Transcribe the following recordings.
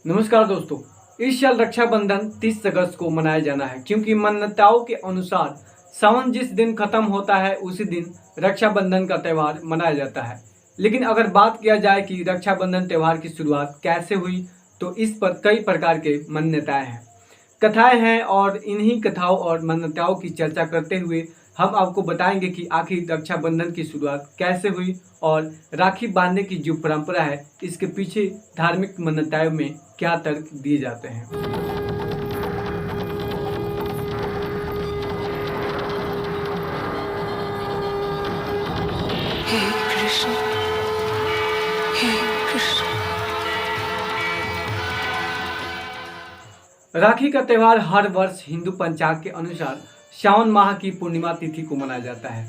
नमस्कार दोस्तों। इस साल रक्षाबंधन 30 अगस्त को मनाया जाना है क्योंकि मान्यताओं के अनुसार सावन जिस दिन खत्म होता है उसी दिन रक्षाबंधन का त्यौहार मनाया जाता है। लेकिन अगर बात किया जाए कि रक्षाबंधन त्यौहार की शुरुआत कैसे हुई, तो इस पर कई प्रकार के मान्यताएं हैं, कथाएं हैं और इन्हीं कथाओं और मान्यताओं की चर्चा करते हुए हम आपको बताएंगे कि आखिर रक्षाबंधन की शुरुआत कैसे हुई और राखी बांधने की जो परंपरा है इसके पीछे धार्मिक मान्यताओं में क्या तर्क दिए जाते हैं। हे कृष्ण हे कृष्ण। राखी का त्यौहार हर वर्ष हिंदू पंचांग के अनुसार श्रावण माह की पूर्णिमा तिथि को मनाया जाता है।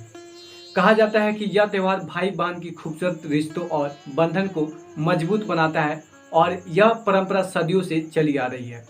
कहा जाता है कि यह त्यौहार भाई बहन की खूबसूरत रिश्तों और बंधन को मजबूत बनाता है और यह परंपरा सदियों से चली आ रही है।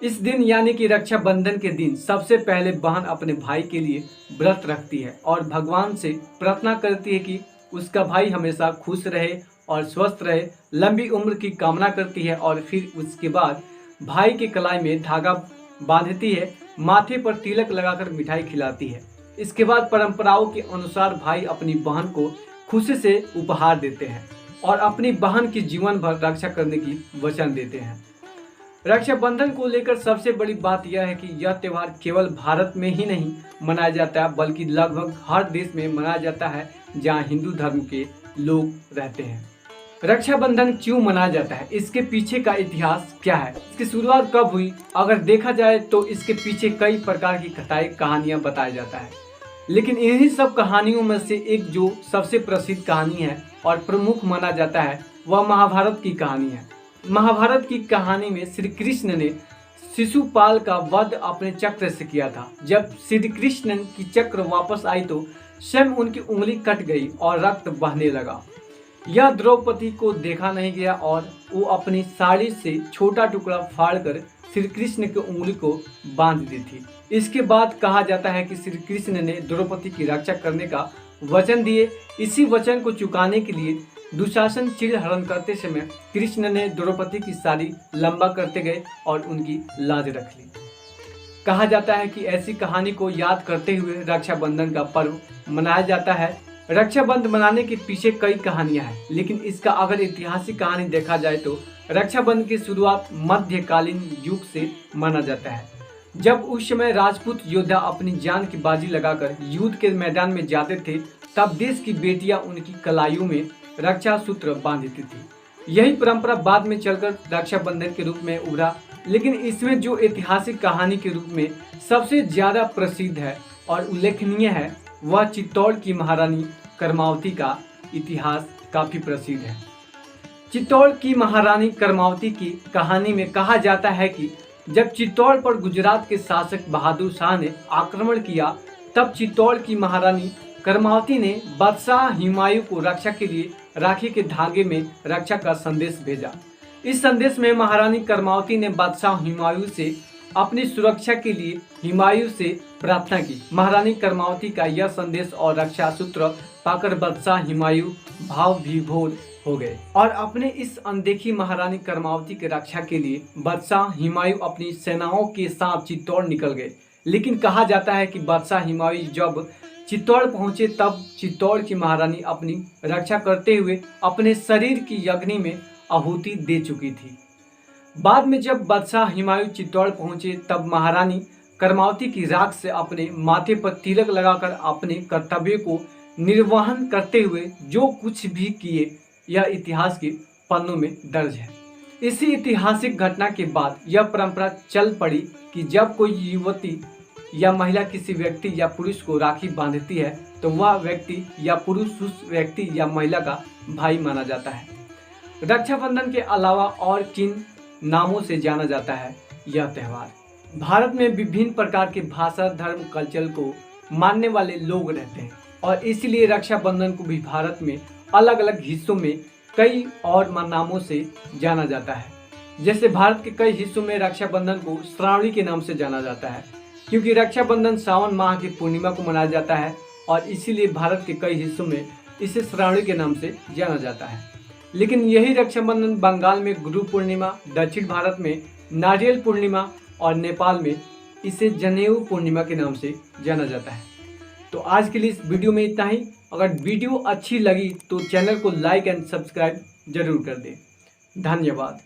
इस दिन यानी कि रक्षाबंधन के दिन सबसे पहले बहन अपने भाई के लिए व्रत रखती है और भगवान से प्रार्थना करती है कि उसका भाई हमेशा खुश रहे और स्वस्थ रहे, लंबी उम्र की कामना करती है और फिर उसके बाद भाई के कलाई में धागा बांधती है, माथे पर तिलक लगाकर मिठाई खिलाती है। इसके बाद परंपराओं के अनुसार भाई अपनी बहन को खुशी से उपहार देते हैं और अपनी बहन की जीवन भर रक्षा करने की वचन देते हैं। रक्षाबंधन को लेकर सबसे बड़ी बात यह है कि यह त्यौहार केवल भारत में ही नहीं मनाया जाता है बल्कि लगभग हर देश में मनाया जाता है जहां हिंदू धर्म के लोग रहते हैं। रक्षाबंधन क्यों मनाया जाता है, इसके पीछे का इतिहास क्या है, इसकी शुरुआत कब हुई, अगर देखा जाए तो इसके पीछे कई प्रकार की कथाएं कहानियां बताया जाता है। लेकिन इन्हीं सब कहानियों में से एक जो सबसे प्रसिद्ध कहानी है और प्रमुख माना जाता है वह महाभारत की कहानी है। महाभारत की कहानी में श्री कृष्ण ने शिशुपाल का वध अपने चक्र से किया था। जब श्री कृष्ण की चक्र वापस आई तो स्वयं उनकी उंगली कट गई और रक्त बहने लगा। यह द्रौपदी को देखा नहीं गया और वो अपनी साड़ी से छोटा टुकड़ा फाड़कर श्री कृष्ण की उंगली को बांध दी थी। इसके बाद कहा जाता है कि श्री कृष्ण ने द्रौपदी की रक्षा करने का वचन दिए। इसी वचन को चुकाने के लिए दुशासन चिड़हरण करते समय कृष्ण ने द्रौपदी की साड़ी लंबा करते गए और उनकी लाज रख ली। कहा जाता है कि ऐसी कहानी को याद करते हुए रक्षाबंधन का पर्व मनाया जाता है। रक्षाबंधन मनाने के पीछे कई कहानियां हैं, लेकिन इसका अगर ऐतिहासिक कहानी देखा जाए तो रक्षाबंधन की शुरुआत मध्यकालीन युग से माना जाता है, जब उस समय राजपूत योद्धा अपनी जान की बाजी लगाकर युद्ध के मैदान में जाते थे। तब देश की बेटियां उनकी कलाइयों में रक्षा सूत्र बांधती थी। यही परंपरा बाद में चलकर रक्षाबंधन के रूप में उभरा, लेकिन इसमें जो ऐतिहासिक कहानी के रूप में सबसे ज्यादा प्रसिद्ध है और उल्लेखनीय है वह चित्तौड़ की महारानी करमावती का इतिहास काफी प्रसिद्ध है। चित्तौड़ की महारानी करमावती की कहानी में कहा जाता है कि जब चित्तौड़ पर गुजरात के शासक बहादुर शाह ने आक्रमण किया, तब चित्तौड़ की महारानी करमावती ने बादशाह हुमायूं को रक्षा के लिए राखी के धागे में रक्षा का संदेश भेजा। इस संदेश में महारानी करमावती ने बादशाह हुमायूं से अपनी सुरक्षा के लिए हुमायूं से प्रार्थना की। महारानी करमावती का यह संदेश और रक्षा सूत्र पाकर बादशाह हुमायूं भाव विभोर हो गए और अपने इस अनदेखी महारानी करमावती की रक्षा के लिए बादशाह हुमायूं अपनी सेनाओं के साथ चित्तौड़ निकल गए। लेकिन कहा जाता है कि बादशाह हुमायूं जब चित्तौड़ पहुंचे तब चित्तौड़ की महारानी अपनी रक्षा करते हुए अपने शरीर की अग्नि में आहुति दे चुकी थी। बाद में जब बादशाह हुमायूं चित्तौड़ पहुंचे तब महारानी करमावती की राख से अपने माथे पर तिलक लगाकर अपने कर्तव्य को निर्वहन करते हुए जो कुछ भी किए, यह इतिहास के पन्नों में दर्ज है। इसी ऐतिहासिक घटना के बाद यह परंपरा चल पड़ी कि जब कोई युवती या महिला किसी व्यक्ति या पुरुष को राखी बांधती है तो वह व्यक्ति या पुरुष उस व्यक्ति या महिला का भाई माना जाता है। रक्षाबंधन के अलावा और किन नामों से जाना जाता है यह त्यौहार? भारत में विभिन्न प्रकार के भाषा, धर्म, कल्चर को मानने वाले लोग रहते हैं और इसलिए रक्षाबंधन को भी भारत में अलग अलग हिस्सों में कई और नामों से जाना जाता है। जैसे भारत के कई हिस्सों में रक्षाबंधन को श्रावणी के नाम से जाना जाता है, क्योंकि रक्षाबंधन सावन माह की पूर्णिमा को मनाया जाता है और इसीलिए भारत के कई हिस्सों में इसे श्रावणी के नाम से जाना जाता है। लेकिन यही रक्षाबंधन बंगाल में गुरु पूर्णिमा, दक्षिण भारत में नारियल पूर्णिमा और नेपाल में इसे जनेऊ पूर्णिमा के नाम से जाना जाता है। तो आज के लिए इस वीडियो में इतना ही। अगर वीडियो अच्छी लगी तो चैनल को लाइक एंड सब्सक्राइब जरूर कर दें। धन्यवाद।